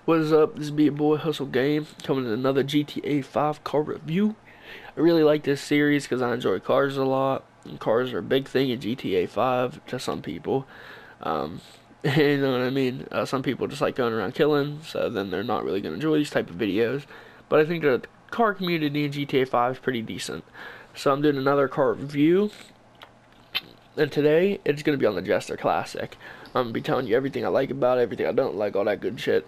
What is up? This is your boy Hustle Game coming in another GTA 5 car review. I really like this series because I enjoy cars a lot. And cars are a big thing in GTA 5 to some people. Um, you know what I mean? Some people just like going around killing, so then they're not really going to enjoy these type of videos. But I think the car community in GTA 5 is pretty decent. So I'm doing another car review. And today, it's going to be on the Jester Classic. I'm going to be telling you everything I like about it, everything I don't like, all that good shit.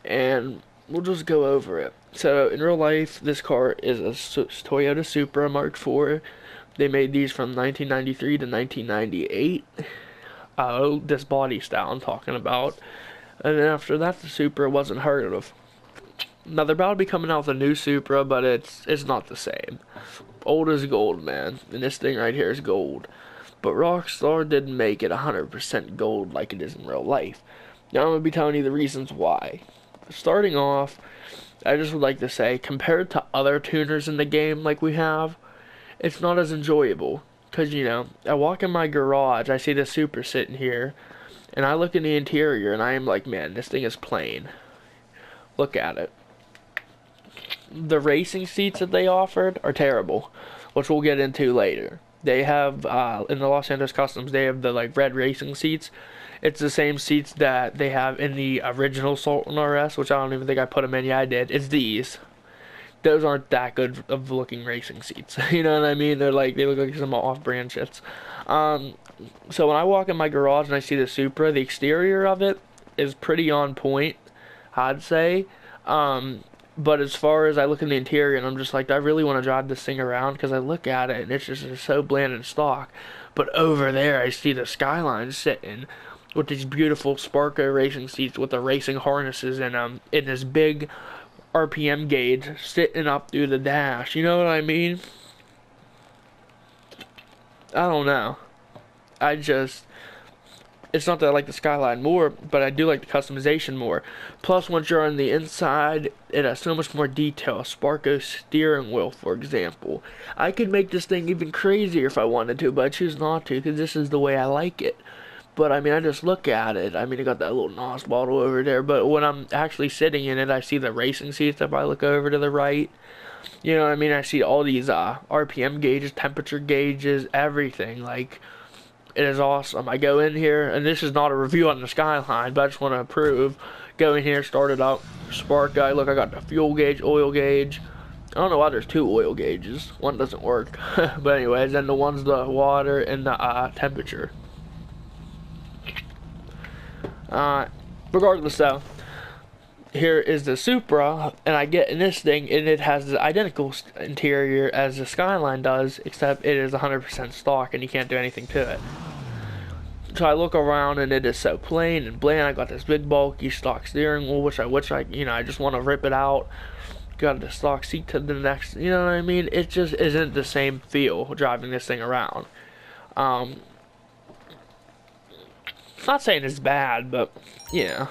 And we'll just go over it. So, in real life, this car is a Toyota Supra Mark IV. They made these from 1993 to 1998. This body style I'm talking about. And then after that, the Supra wasn't heard of. Now, they're about to be coming out with a new Supra, but it's not the same. Old is gold, man. And this thing right here is gold. But Rockstar didn't make it 100% gold like it is in real life. Now I'm going to be telling you the reasons why. Starting off, I just would like to say, compared to other tuners in the game like we have, it's not as enjoyable. Because, you know, I walk in my garage, I see the Supra sitting here, and I look in the interior, and I am like, man, this thing is plain. Look at it. The racing seats that they offered are terrible, which we'll get into later. They have, in the Los Angeles Customs, they have the, like, red racing seats. It's the same seats that they have in the original Sultan RS, which I don't even think I put them in. Yeah, I did. It's these. Those aren't that good of looking racing seats. You know what I mean? They look like some off-brand shits. So when I walk in my garage and I see the Supra, the exterior of it is pretty on point, I'd say. But as far as I look in the interior and I'm just like, I really want to drive this thing around because I look at it and it's just so bland and stock. But over there I see the Skyline sitting with these beautiful Sparko racing seats with the racing harnesses and in this big RPM gauge sitting up through the dash. You know what I mean? I don't know. It's not that I like the Skyline more, but I do like the customization more. Plus, once you're on the inside, it has so much more detail. A Sparko steering wheel, for example. I could make this thing even crazier if I wanted to, but I choose not to, because this is the way I like it. But, I mean, I just look at it. I mean, I got that little NOS bottle over there, but when I'm actually sitting in it, I see the racing seats if I look over to the right. You know what I mean? I see all these RPM gauges, temperature gauges, everything, like... It is awesome. I go in here, and this is not a review on the Skyline, but I just want to prove. Go in here, start it up, spark guy. Look, I got the fuel gauge, oil gauge. I don't know why there's two oil gauges. One doesn't work. But anyways, then the one's the water and the temperature. Regardless though, here is the Supra, and I get in this thing, and it has the identical interior as the Skyline does, except it is 100% stock, and you can't do anything to it. So I look around, and it is so plain and bland. I got this big bulky stock steering wheel, which I just want to rip it out. Got the stock seat to the next, you know what I mean? It just isn't the same feel driving this thing around. Not saying it's bad, but yeah.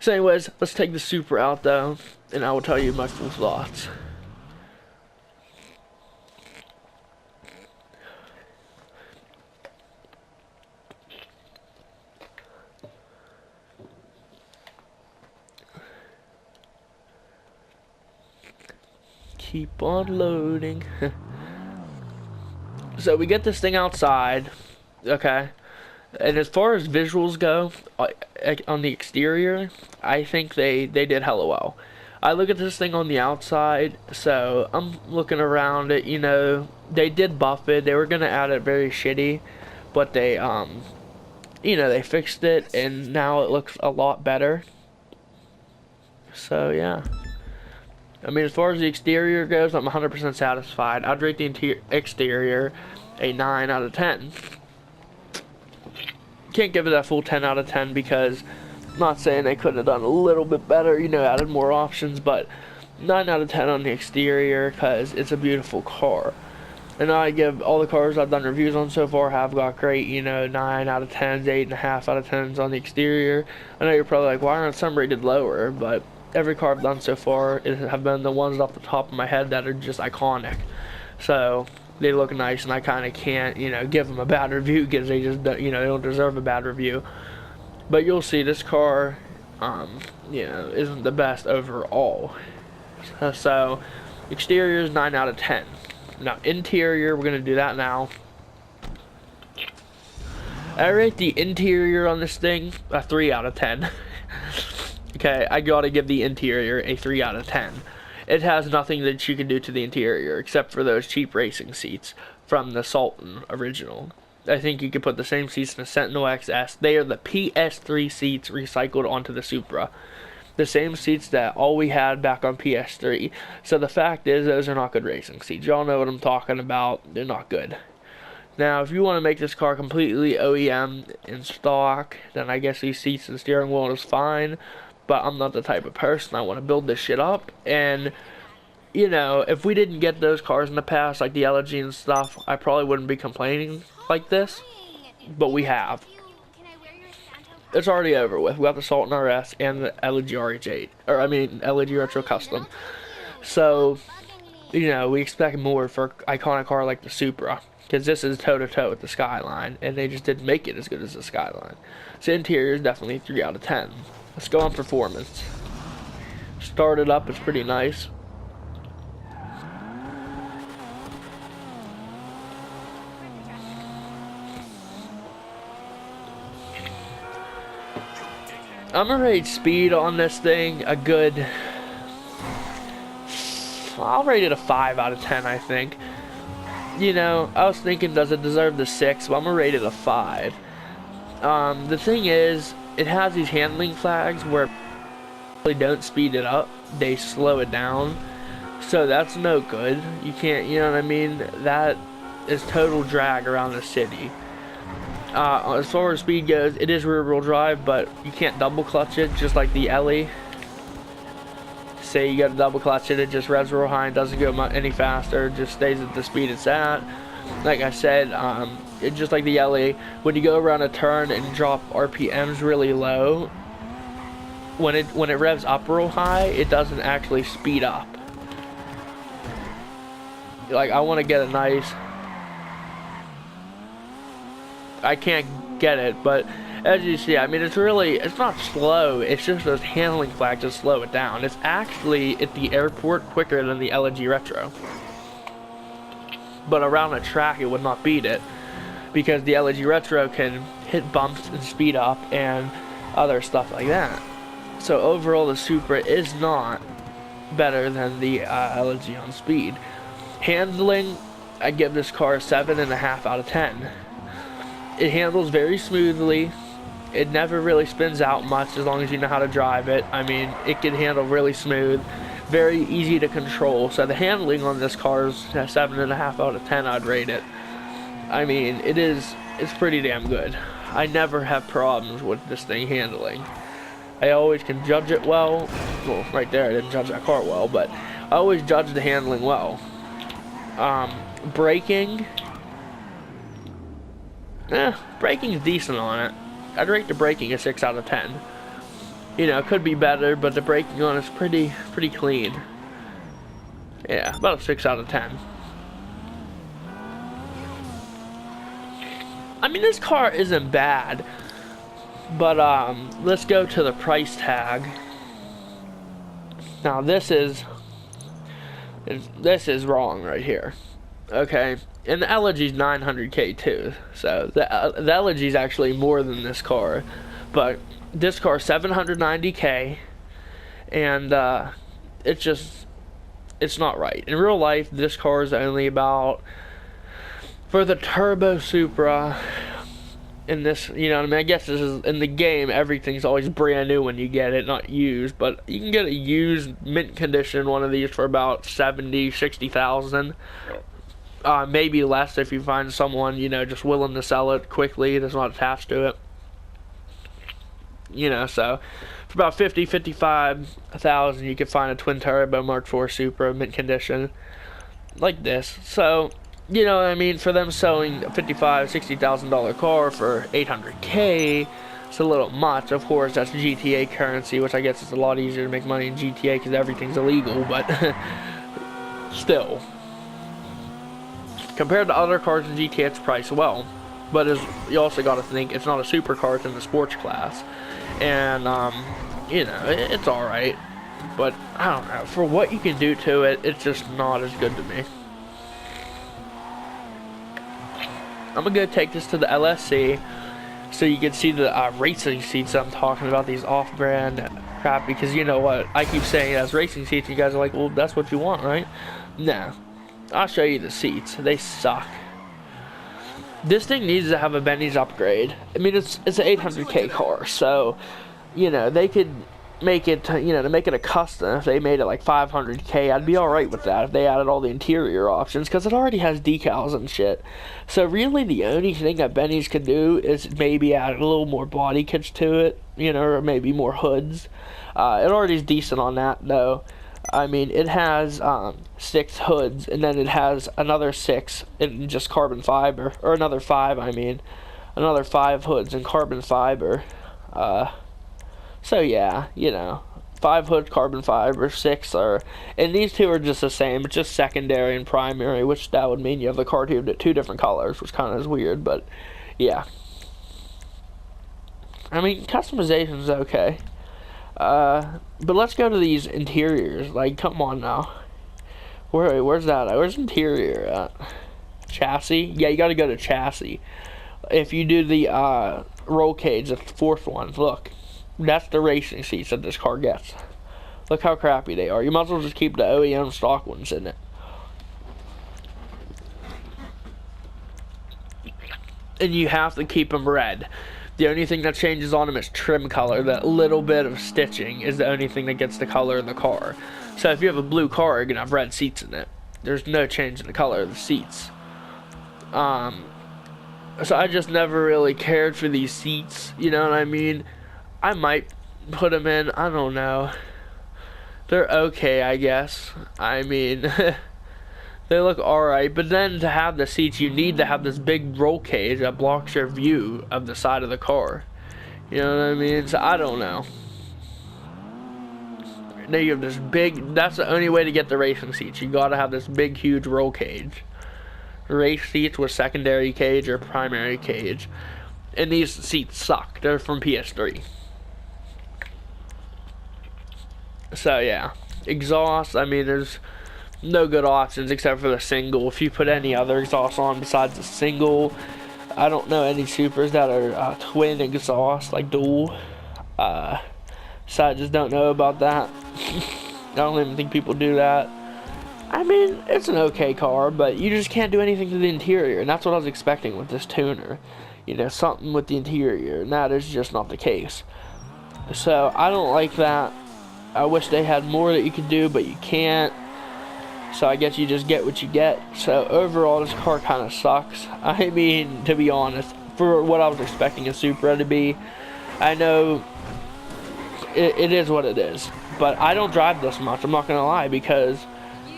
So anyways, let's take the Supra out though, and I will tell you my full thoughts. Keep on loading. So we get this thing outside, okay? And as far as visuals go, on the exterior, I think they did hella well. I look at this thing on the outside, so I'm looking around it, you know, they did buff it. They were going to add it very shitty, but they, you know, they fixed it, and now it looks a lot better. So, yeah. I mean, as far as the exterior goes, I'm 100% satisfied. I'd rate the exterior a 9 out of 10. Can't give it a full 10 out of 10 because I'm not saying they could have done a little bit better, you know, added more options, but 9 out of 10 on the exterior because it's a beautiful car. And I give all the cars I've done reviews on so far have got great, you know, 9 out of 10s, 8.5 out of 10s on the exterior. I know you're probably like, why aren't some rated lower? But every car I've done so far have been the ones off the top of my head that are just iconic. So they look nice, and I kind of can't, you know, give them a bad review because they just, you know, they don't deserve a bad review. But you'll see this car, you know, isn't the best overall. So, exterior is 9 out of 10. Now, interior, we're going to do that now. I rate the interior on this thing a 3 out of 10. Okay, I gotta give the interior a 3 out of 10. It has nothing that you can do to the interior except for those cheap racing seats from the Sultan original. I think you could put the same seats in the Sentinel XS. They are the PS3 seats recycled onto the Supra. The same seats that all we had back on PS3. So the fact is, those are not good racing seats. Y'all know what I'm talking about. They're not good. Now, if you want to make this car completely OEM in stock, then I guess these seats and steering wheel is fine. But I'm not the type of person. I want to build this shit up. And, you know, if we didn't get those cars in the past, like the LG and stuff, I probably wouldn't be complaining like this. But we have. It's already over with. We got the Sultan RS and the LG RH8. Or, I mean, LG Retro Custom. So, you know, we expect more for an iconic car like the Supra. Because this is toe-to-toe with the Skyline. And they just didn't make it as good as the Skyline. So, interior is definitely 3 out of 10. Let's go on performance. Start it up. It's pretty nice. I'm gonna rate speed on this thing a good... I'll rate it a 5 out of 10, I think. You know, I was thinking, does it deserve the 6? But I'm gonna rate it a 5. The thing is, it has these handling flags where they don't speed it up, they slow it down. So that's no good. You can't, you know what I mean? That is total drag around the city. As far as speed goes, it is rear wheel drive, but you can't double clutch it, just like the Ellie. Say you got to double clutch it, it just revs real high and doesn't go any faster, it just stays at the speed it's at. Like I said, it's just like the Ellie, when you go around a turn and drop RPMs really low, when it revs up real high, it doesn't actually speed up. Like, I want to get a nice... I can't get it, but as you see, I mean, it's not slow, it's just those handling flags that slow it down. It's actually at the airport quicker than the LG Retro. But around a track, it would not beat it, because the LG Retro can hit bumps and speed up and other stuff like that. So overall, the Supra is not better than the LG on speed. Handling, I give this car a 7.5 out of 10. It handles very smoothly. It never really spins out much as long as you know how to drive it. I mean, it can handle really smooth, very easy to control. So the handling on this car is a 7.5 out of 10. I'd rate it. I mean, it's pretty damn good. I never have problems with this thing handling. I always can judge it well. Well, right there, I didn't judge that car well, but I always judge the handling well. Braking. Braking's decent on it. I'd rate the braking a 6 out of 10. You know, it could be better, but the braking on it's pretty clean. Yeah, about a 6 out of 10. I mean, this car isn't bad, but let's go to the price tag. Now this is wrong right here. Okay, and the LG's 900K too, so the LG's actually more than this car, but this car 790K, and it's not right. In real life, this car is only about, for the Turbo Supra, in this, you know what I mean, I guess this is, in the game, everything's always brand new when you get it, not used, but you can get a used, mint condition one of these for about 70, 60,000. Maybe less if you find someone, you know, just willing to sell it quickly that's not attached to it. You know, so for about 50, 55,000, you could find a twin turbo Mark IV Supra mint condition like this. So, you know what I mean, for them selling a $55,000, $60,000 car for 800K, it's a little much. Of course, that's GTA currency, which I guess it's a lot easier to make money in GTA because everything's illegal, but still. Compared to other cars in GTA, it's priced well, but you also got to think it's not a supercar, it's in the sports class, and you know, it's alright. But, I don't know, for what you can do to it, it's just not as good to me. I'm gonna go take this to the LSC so you can see the racing seats I'm talking about, these off-brand crap, because you know what, I keep saying it as racing seats, you guys are like, well, that's what you want, right? No. I'll show you the seats. They suck. This thing needs to have a Benny's upgrade. I mean, it's an 800K car, so, you know, they could make it, you know, to make it a custom, if they made it like 500K, I'd be alright with that if they added all the interior options, because it already has decals and shit. So really the only thing that Benny's could do is maybe add a little more body kits to it, you know, or maybe more hoods. It already is decent on that, though. I mean, it has 6 hoods, and then it has another 6 in just carbon fiber, or another 5, I mean. Another 5 hoods in carbon fiber. So yeah, you know, 5 hoods carbon fiber, 6 are, and these two are just the same, it's just secondary and primary, which that would mean you have the car two different colors, which kind of is weird, but yeah. I mean, customization's okay. But let's go to these interiors. Like, come on now. Where's that at? Where's interior at? Chassis? Yeah, you gotta go to chassis. If you do the, roll cage, the 4th one, look. That's the racing seats that this car gets. Look how crappy they are. You might as well just keep the OEM stock ones in it. And you have to keep them red. The only thing that changes on them is trim color. That little bit of stitching is the only thing that gets the color in the car. So if you have a blue car, you're gonna have red seats in it. There's no change in the color of the seats. So I just never really cared for these seats, you know what I mean? I might put them in, I don't know. They're okay, I guess. I mean, they look alright, but then to have the seats, you need to have this big roll cage that blocks your view of the side of the car. You know what I mean? So I don't know. Now you have this big, that's the only way to get the racing seats. You gotta have this big, huge roll cage. Race seats with secondary cage or primary cage. And these seats suck. They're from PS3. So yeah. Exhaust, I mean, there's no good options except for the single. If you put any other exhaust on besides the single, I don't know any supers that are twin exhaust, like dual. So I just don't know about that. I don't even think people do that. I mean, it's an okay car, but you just can't do anything to the interior, and that's what I was expecting with this tuner. You know, something with the interior, and that is just not the case. So I don't like that. I wish they had more that you could do, but you can't. So I guess you just get what you get. So overall, this car kind of sucks. I mean, to be honest, for what I was expecting a Supra to be, I know it is what it is. But I don't drive this much, I'm not going to lie, because,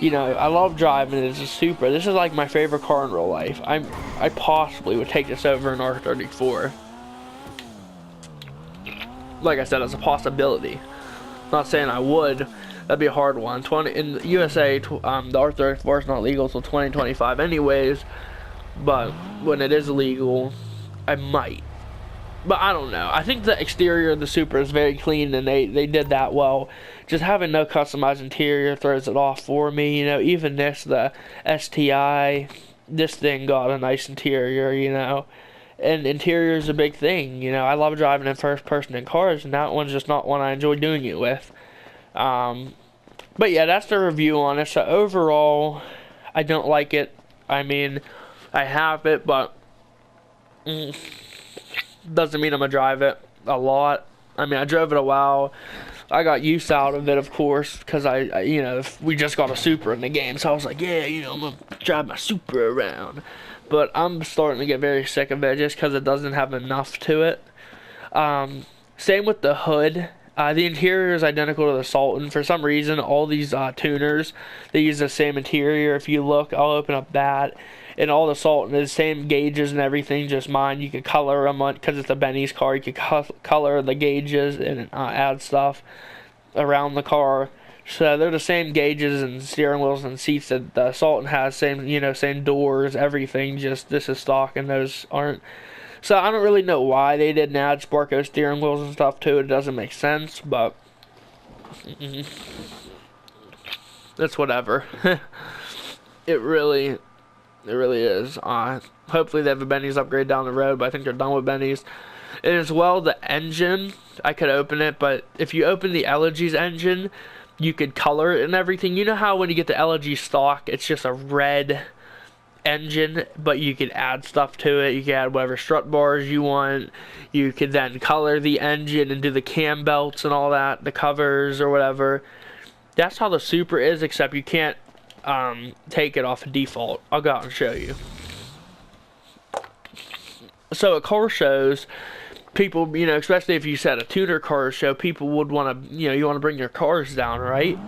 you know, I love driving. It's a Supra. This is like my favorite car in real life. I possibly would take this over an R34. Like I said, it's a possibility. Not saying I would. That'd be a hard one. In the USA, the R34 is not legal until 2025 anyways. But when it is illegal, I might. But I don't know. I think the exterior of the Supra is very clean, and they did that well. Just having no customized interior throws it off for me. You know, even this, the STI, this thing got a nice interior, you know. And interior is a big thing, you know. I love driving in first person in cars, and that one's just not one I enjoy doing it with. But yeah, that's the review on it. So overall, I don't like it. I mean, I have it, but doesn't mean I'm gonna drive it a lot. I mean, I drove it a while. I got use out of it, of course, because I you know, we just got a Supra in the game, so I was like, yeah, you know, I'm gonna drive my Supra around. But I'm starting to get very sick of it just because it doesn't have enough to it. Same with the hood. The interior is identical to the Sultan. For some reason, all these tuners, they use the same interior. If you look, I'll open up that. And all the Sultan is the same gauges and everything, just mine. You could color them because it's a Benny's car. You could color the gauges and add stuff around the car. So they're the same gauges and steering wheels and seats that the Sultan has. Same, you know, same doors, everything. Just this is stock and those aren't. So I don't really know why they didn't add Sparko steering wheels and stuff to it. It doesn't make sense, but It's whatever. It really is. Hopefully they have a Benny's upgrade down the road, but I think they're done with Benny's. And as well, the engine, I could open it, but if you open the Elegy's engine, you could color it and everything. You know how when you get the Elegy stock, it's just a red engine, but you could add stuff to it. You could add whatever strut bars you want. You could then color the engine and do the cam belts and all that, the covers or whatever. That's how the Supra is, except you can't take it off of default. I'll go out and show you. So at car shows, people, you know, especially if you said a tuner car show, people would want to, you know, you want to bring your cars down, right?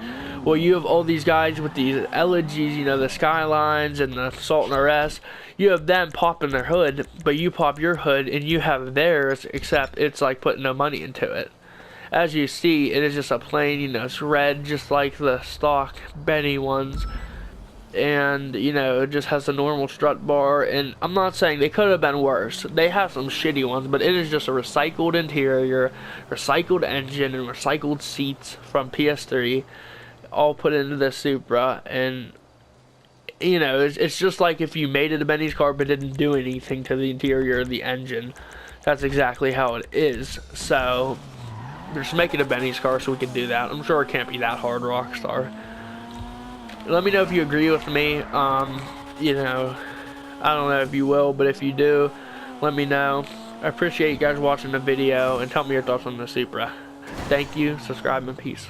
Well, you have all these guys with these Elegies, you know, the Skylines and the Sultan RS. You have them popping their hood, but you pop your hood and you have theirs, except it's like putting no money into it. As you see, it is just a plain, you know, it's red, just like the stock Benny ones. And, you know, it just has a normal strut bar. And I'm not saying they could have been worse. They have some shitty ones, but it is just a recycled interior, recycled engine, and recycled seats from PS3, all put into the Supra. And, you know, it's just like if you made it a Benny's car but didn't do anything to the interior of the engine. That's exactly how it is. So, just make it a Benny's car so we can do that. I'm sure it can't be that hard, Rockstar. Let me know if you agree with me. You know, I don't know if you will, but if you do, let me know. I appreciate you guys watching the video, and tell me your thoughts on the Supra. Thank you, subscribe, and peace.